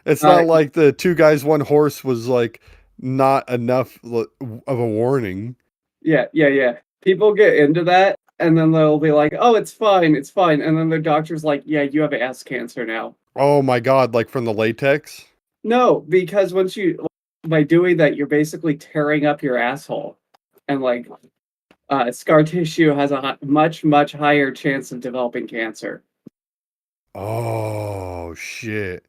It's not like the 2 guys 1 horse was like not enough of a warning. Yeah. People get into that and then they'll be like, "Oh, it's fine, it's fine," and then the doctor's like, "Yeah, you have ass cancer now." Oh my god, like from the latex? No, because by doing that, you're basically tearing up your asshole, and like scar tissue has a much higher chance of developing cancer. Oh shit.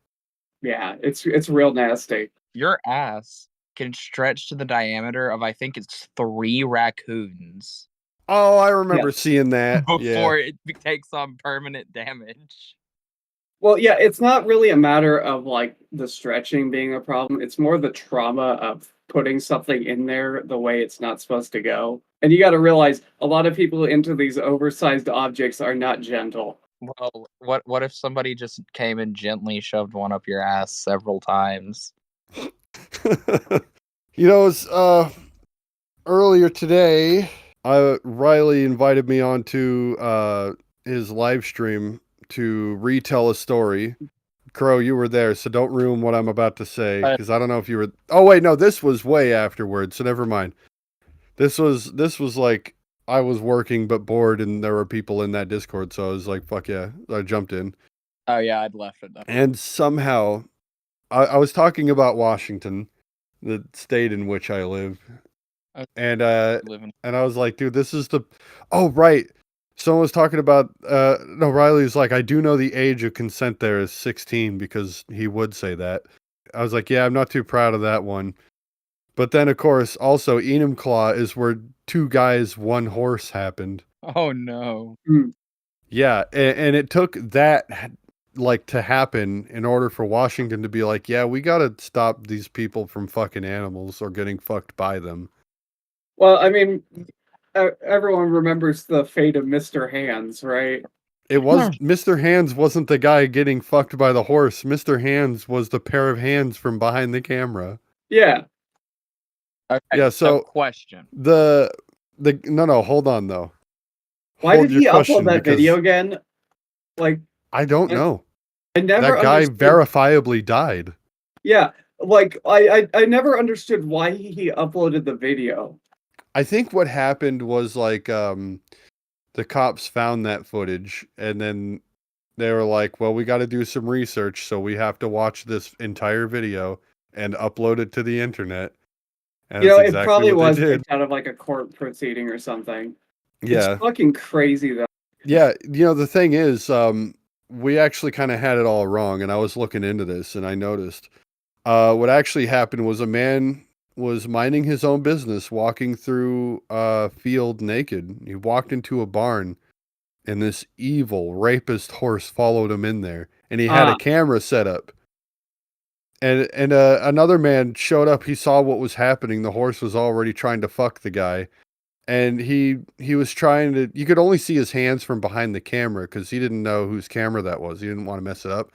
Yeah, it's real nasty. Your ass can stretch to the diameter of, I think it's 3 raccoons Oh, I remember Yes. seeing that. Yeah. before it takes on permanent damage. Well, yeah, it's not really a matter of like the stretching being a problem. It's more the trauma of putting something in there the way it's not supposed to go. And you got to realize a lot of people into these oversized objects are not gentle. Well, what if somebody just came and gently shoved one up your ass several times? You know, it's earlier today, Riley invited me onto his live stream to retell a story. Crow, you were there, so don't ruin what I'm about to say, because I don't know if you were. Oh wait, no, this was way afterwards, so never mind. This was like I was working but bored, and there were people in that Discord, so I was like, "Fuck yeah!" I jumped in, Oh yeah, I'd left it though. and somehow I was talking about Washington, the state in which I live, and I was like, "Dude, this is the." Oh right, someone was talking about. No, Riley's like, "I do know the age of consent there is 16 because he would say that." I was like, "Yeah, I'm not too proud of that one." But then, of course, also Enumclaw is where 2 guys, 1 horse happened. Oh no. Yeah, and it took that like to happen in order for Washington to be like, yeah, we got to stop these people from fucking animals or getting fucked by them. Well, I mean, everyone remembers the fate of Mr. Hands, right? It was Mr. Hands wasn't the guy getting fucked by the horse. Mr. Hands was the pair of hands from behind the camera. Yeah. Okay, Yeah, so question. the no, hold on though. Why Hold did your he question, upload that because video again? Like, I don't know. I never That guy understood. verifiably died. Yeah, like I never understood why he uploaded the video. I think what happened was like the cops found that footage and then they were like, well, we got to do some research, so we have to watch this entire video and upload it to the internet. And You know, that's it exactly probably what was they did. picked out of like a court proceeding or something. Yeah. It's fucking crazy though. Yeah, the thing is, we actually kind of had it all wrong, and I was looking into this and I noticed what actually happened was a man was minding his own business, walking through a field naked. He walked into a barn, and this evil rapist horse followed him in there, and he had a camera set up. And another man showed up. He saw what was happening. The horse was already trying to fuck the guy, and he was trying to. You could only see his hands from behind the camera because he didn't know whose camera that was. He didn't want to mess it up.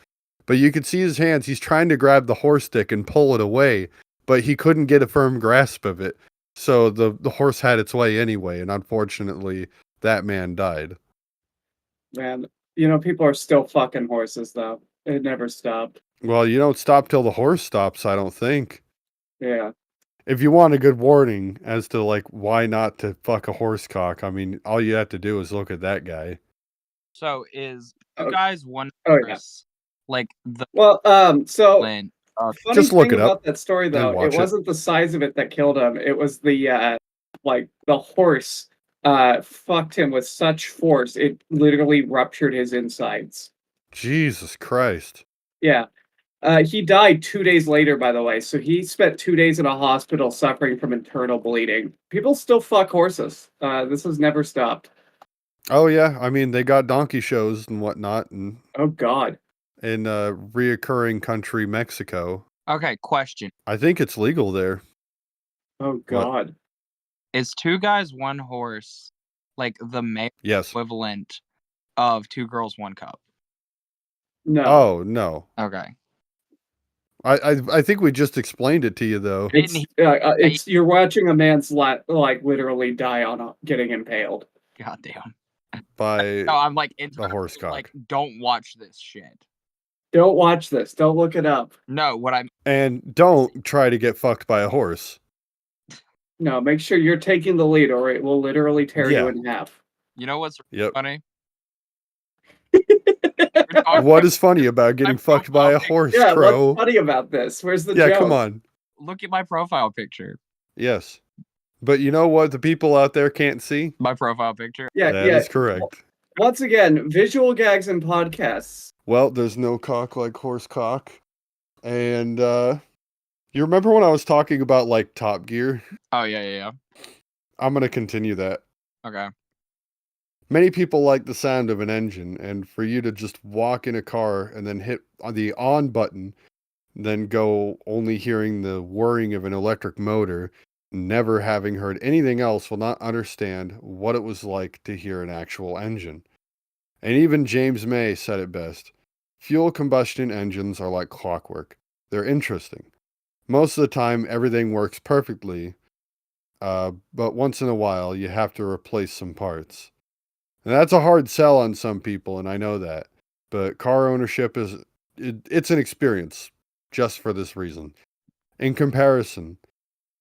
But you could see his hands. He's trying to grab the horse stick and pull it away, but he couldn't get a firm grasp of it. So the horse had its way anyway, and unfortunately, that man died. Man, you know, people are still fucking horses though. It never stopped. Well, you don't stop till the horse stops, I don't think. Yeah. If you want a good warning as to like why not to fuck a horse cock, I mean, all you have to do is look at that guy. So is Oh. you guys one Oh, yeah. horse like the Well, so land? funny Just look thing it up about that story and though, it watch it. wasn't the size of it that killed him. It was the like the horse fucked him with such force it literally ruptured his insides. Jesus Christ. Yeah. He died 2 days later, by the way. So he spent 2 days in a hospital suffering from internal bleeding. People still fuck horses. This has never stopped. Oh yeah, I mean they got donkey shows and whatnot, and Oh God. in reoccurring country Mexico. Okay, question. I think it's legal there. Oh God. Is 2 guys, 1 horse like the male Yes. equivalent of 2 girls, 1 cup? No. Oh no. Okay. I think we just explained it to you though. It's you're watching a man's like literally die on getting impaled. Goddamn. By No, I'm like the horse cock. like don't watch this shit. Don't watch this. Don't look it up. No, what I'm And don't try to get fucked by a horse. No, make sure you're taking the lead, or it will literally tear you in half. You know what's Yep. funny? What is funny about getting fucked by a horse, Yeah, Crow? what's funny about this? Where's the Yeah, joke? come on. Look at my profile picture. Yes. But you know what the people out there can't see? My profile picture. Yeah, That yeah. is correct. Once again, visual gags and podcasts. Well, there's no cock like horse cock. And you remember when I was talking about like Top Gear? Oh yeah. I'm going to continue that. Okay. Many people like the sound of an engine, and for you to just walk in a car and then hit the on button, then go only hearing the whirring of an electric motor, never having heard anything else, will not understand what it was like to hear an actual engine. And even James May said it best. Fuel combustion engines are like clockwork. They're interesting. Most of the time, everything works perfectly, but once in a while, you have to replace some parts. And that's a hard sell on some people, and I know that. But car ownership it's an experience just for this reason. In comparison,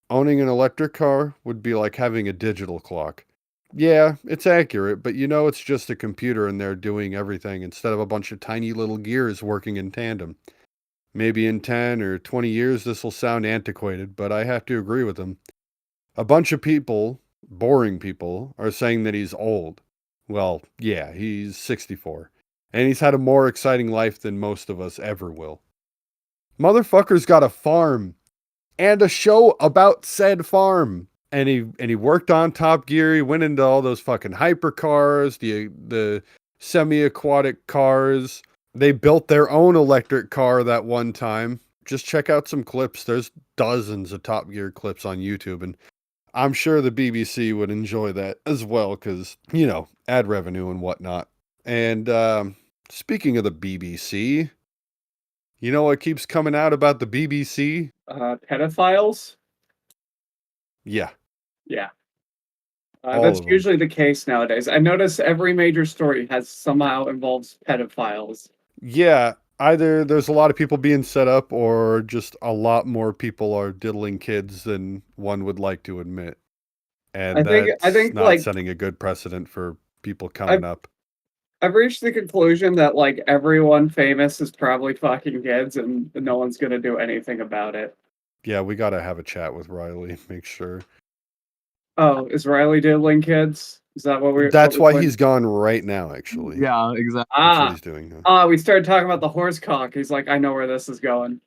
owning an electric car would be like having a digital clock. Yeah, it's accurate, but you know it's just a computer in there doing everything instead of a bunch of tiny little gears working in tandem. Maybe in 10 or 20 years this will sound antiquated, but I have to agree with them. A bunch of people, boring people, are saying that he's old. Well, yeah, he's 64. And he's had a more exciting life than most of us ever will. Motherfucker's got a farm and a show about said farm. And he worked on Top Gear. He went into all those fucking hypercars, the semi-aquatic cars. They built their own electric car that one time. Just check out some clips. There's dozens of Top Gear clips on YouTube, and I'm sure the BBC would enjoy that as well because, you know, ad revenue and whatnot. And speaking of the BBC, you know what keeps coming out about the BBC? Pedophiles? Yeah. Yeah. All That's of them. usually the case nowadays. I notice every major story has somehow involves pedophiles. Yeah. Either there's a lot of people being set up or just a lot more people are diddling kids than one would like to admit. And I think not like setting a good precedent for people coming I've up. I've reached the conclusion that like everyone famous is probably fucking kids and no one's gonna do anything about it. Yeah, we got to have a chat with Riley, make sure. Oh, is Riley diddling kids? Is that what we're That's what why we're he's gone right now, actually. Yeah, exactly. That's what Ah, he's doing now. we started talking about the horse cock. He's like, I know where this is going.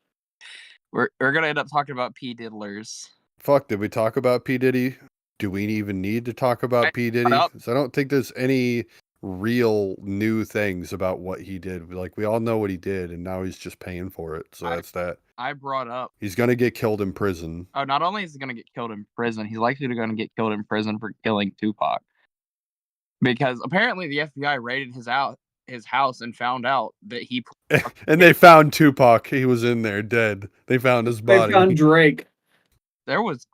We're gonna end up talking about P diddlers. Fuck, did we talk about P. Diddy? Do we even need to talk about P. Diddy? up. 'Cause I don't think there's any real new things about what he did. Like, we all know what he did, and now he's just paying for it. So that's that. I brought up. He's going to get killed in prison. Oh, not only is he gonna get killed in prison, he's likely going to get killed in prison for killing Tupac. Because apparently the FBI raided his house and found out that he. And they found Tupac. He was in there dead. They found his They body. found Drake. There was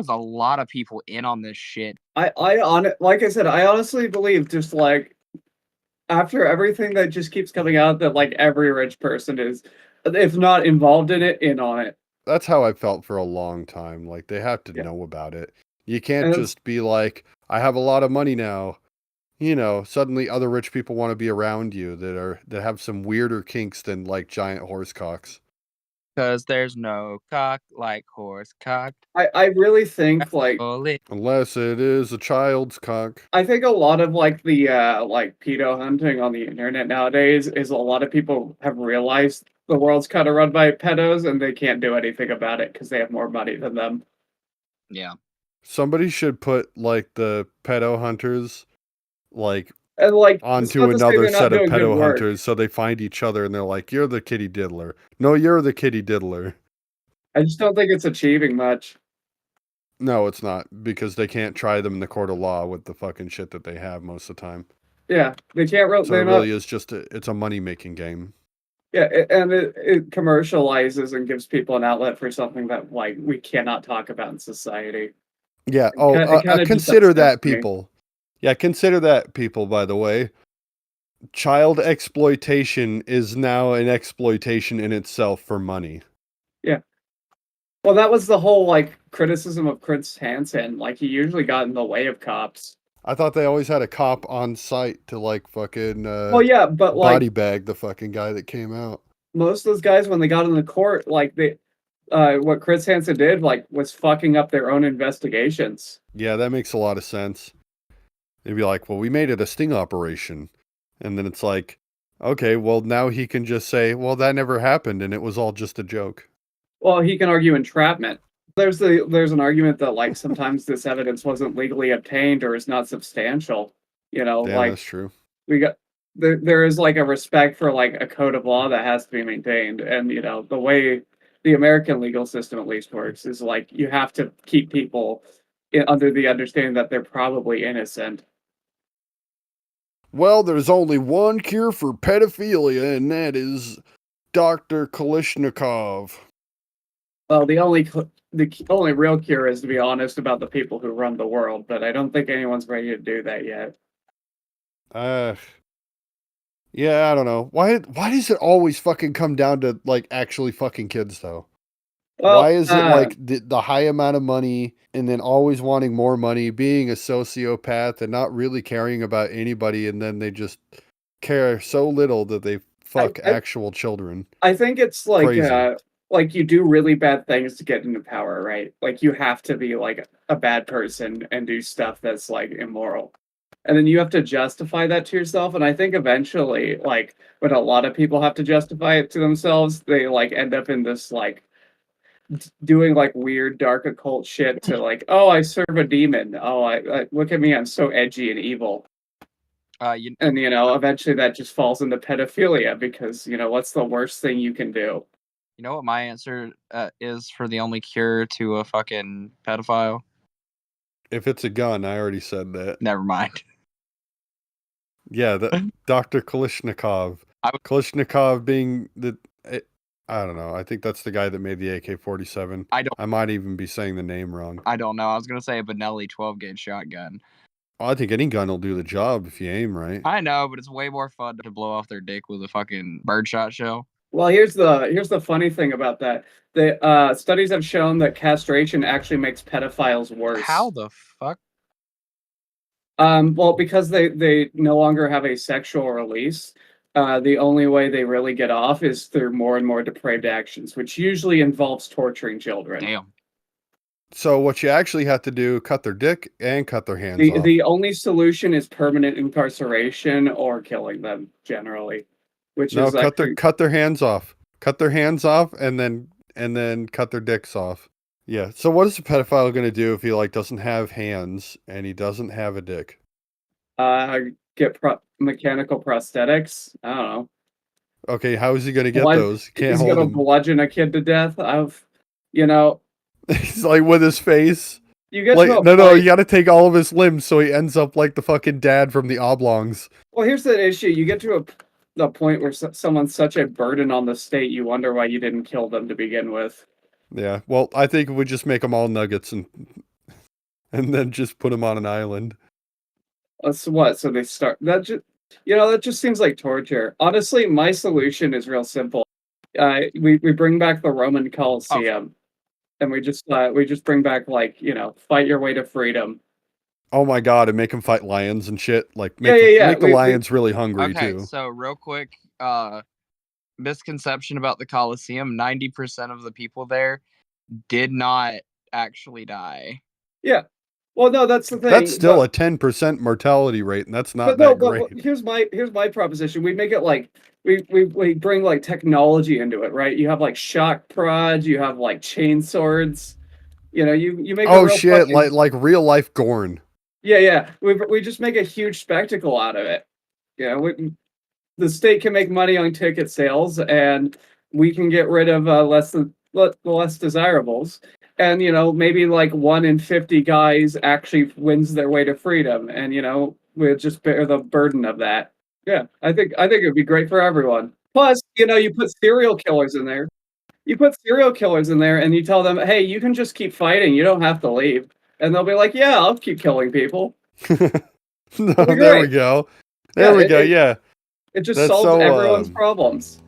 a lot of people in on this shit. Like I said, I honestly believe just like after everything that just keeps coming out that like every rich person is, if not involved in it, in on it. That's how I felt for a long time. Like, they have to Yeah. know about it. You can't And it's- just be like, I have a lot of money now. You know, suddenly other rich people want to be around you that have some weirder kinks than like giant horse cocks. Because there's no cock like horse cock. I really think like Bullet. Unless it is a child's cock. I think a lot of like the like pedo hunting on the internet nowadays is a lot of people have realized the world's kind of run by pedos and they can't do anything about it because they have more money than them. Yeah. Somebody should put like the pedo hunters like And like onto it's not to say another they're not set of doing good pedo work. hunters so they find each other and they're like, you're the kitty diddler. No, you're the kitty diddler. I just don't think it's achieving much. No, it's not, because they can't try them in the court of law with the fucking shit that they have most of the time. Yeah, they can't. So They're it not. really is just it's a money making game. Yeah, and it commercializes and gives people an outlet for something that like we cannot talk about in society. Yeah. It kinda just Consider that, upsets me. people. Yeah, consider that, people. By the way, child exploitation is now an exploitation in itself for money. Well, that was the whole like criticism of Chris Hansen. Like he usually got in the way of cops. I thought they always had a cop on site to like fucking Well, yeah, but like body bag the fucking guy that came out. most of those guys, when they got in the court, like what Chris Hansen did, like, was fucking up their own investigations. Yeah, that makes a lot of sense. They'd be like, well, we made it a sting operation. And then it's like, okay, well, now he can just say, well, that never happened and it was all just a joke. Well, he can argue entrapment. There's an argument that like sometimes this evidence wasn't legally obtained or is not substantial. You know, Yeah, like that's true. we got there is like a respect for like a code of law that has to be maintained, and you know the way the American legal system at least works is like you have to keep people under the understanding that they're probably innocent. Well, there's only one cure for pedophilia, and that is Dr. Kalishnikov. Well, the only real cure is to be honest about the people who run the world, but I don't think anyone's ready to do that yet. Yeah, I don't know. Why does it always fucking come down to like actually fucking kids though? Well, Why is it like the high amount of money and then always wanting more money, being a sociopath and not really caring about anybody, and then they just care so little that they fuck actual children? I think it's Crazy. like you do really bad things to get into power, right? Like you have to be like a bad person and do stuff that's like immoral. And then you have to justify that to yourself. And I think eventually, like when a lot of people have to justify it to themselves, they like end up in this like doing like weird dark occult shit to like, oh, I serve a demon. Oh, I look at me, I'm so edgy and evil. You And you know, eventually that just falls into pedophilia because you know what's the worst thing you can do? know what my answer is for the only cure to a fucking pedophile? If it's a gun, I already said that. Never mind. Yeah, Dr. Kalishnikov. I would- Kalishnikov being I don't know. I think that's the guy that made the AK-47. I might even be saying the name wrong. I don't know. I was gonna say a Benelli 12-gauge shotgun. I think any gun will do the job if you aim right. I know, but it's way more fun to blow off their dick with a fucking birdshot shell. Well, here's the funny thing about that. The studies have shown that castration actually makes pedophiles worse. How the fuck? Well, because they no longer have a sexual release. The only way they really get off is through more and more depraved actions, which usually involves torturing children. Damn. So what you actually have to do, cut their dick and cut their hands off. The only solution is permanent incarceration or killing them generally, which No, is cut their hands off. Cut their hands off and then cut their dicks off. Yeah. So what is a pedophile going to do if he like doesn't have hands and he doesn't have a dick? get mechanical prosthetics. I don't know. Okay, how is he going to get those? He can't He's hold gonna them. bludgeon a kid to death. You know, He's like with his face. you get Like to a no, point, you got to take all of his limbs so he ends up like the fucking dad from the Oblongs. Well, here's the issue. You get to a point where someone's such a burden on the state, you wonder why you didn't kill them to begin with. Yeah. Well, I think we just make them all nuggets and then just put them on an island. That's what. So they start that. That just seems like torture. Honestly, my solution is real simple. We bring back the Roman Colosseum, and we just bring back like fight your way to freedom. Oh my god, and make them fight lions and shit. Like make the lions really hungry too. Okay, so real quick, misconception about the Colosseum: 90% of the people there did not actually die. Yeah. Well, no, that's the thing. That's still a 10% mortality rate, and that's not great. But here's my proposition. We make it like we bring like technology into it, right? You have like shock prods, you have like chain swords. You make oh shit, like real life Gorn. Yeah. We just make a huge spectacle out of it. The state can make money on ticket sales, and we can get rid of less desirables. And maybe like 1 in 50 guys actually wins their way to freedom, and we'll just bear the burden of that. Yeah, I think it'd be great for everyone. Plus, you put serial killers in there. You put serial killers in there, and you tell them, "Hey, you can just keep fighting. You don't have to leave." And they'll be like, "Yeah, I'll keep killing people." No, there we go. There we go. Yeah, it just solves everyone's problems.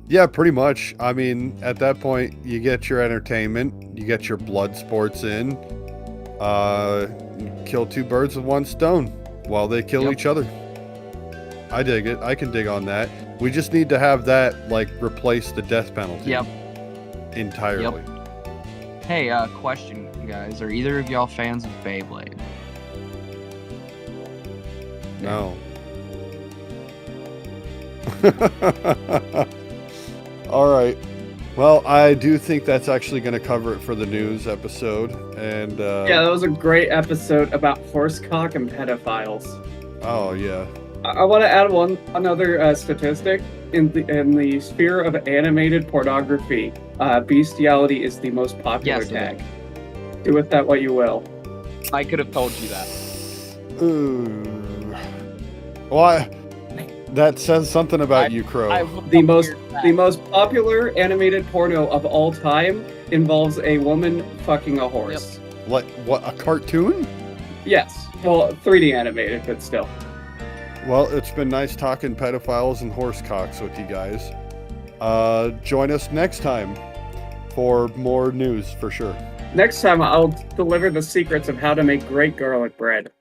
Yeah, pretty much. I mean, at that point, you get your entertainment, you get your blood sports in, kill 2 birds with 1 stone. while they kill Yep. each other. I dig it. I can dig on that. We just need to have that, like, replace the death penalty. Yep. Entirely. Hey, question, guys. Are either of y'all fans of Beyblade? No. All right. Well, I do think that's actually going to cover it for the news episode. And Yeah, that was a great episode about horsecock and pedophiles. oh yeah. I want to add another statistic. In the sphere of animated pornography, bestiality is the most popular Yes, it tag. Do with that what you will. I could have told you that. Ooh. Well, that says something about you, Crow. The most popular animated porno of all time involves a woman fucking a horse. What? A cartoon? Yes. Well, 3D animated, but still. Well, it's been nice talking pedophiles and horse cocks with you guys. Join us next time for more news for sure. Next time, I'll deliver the secrets of how to make great garlic bread.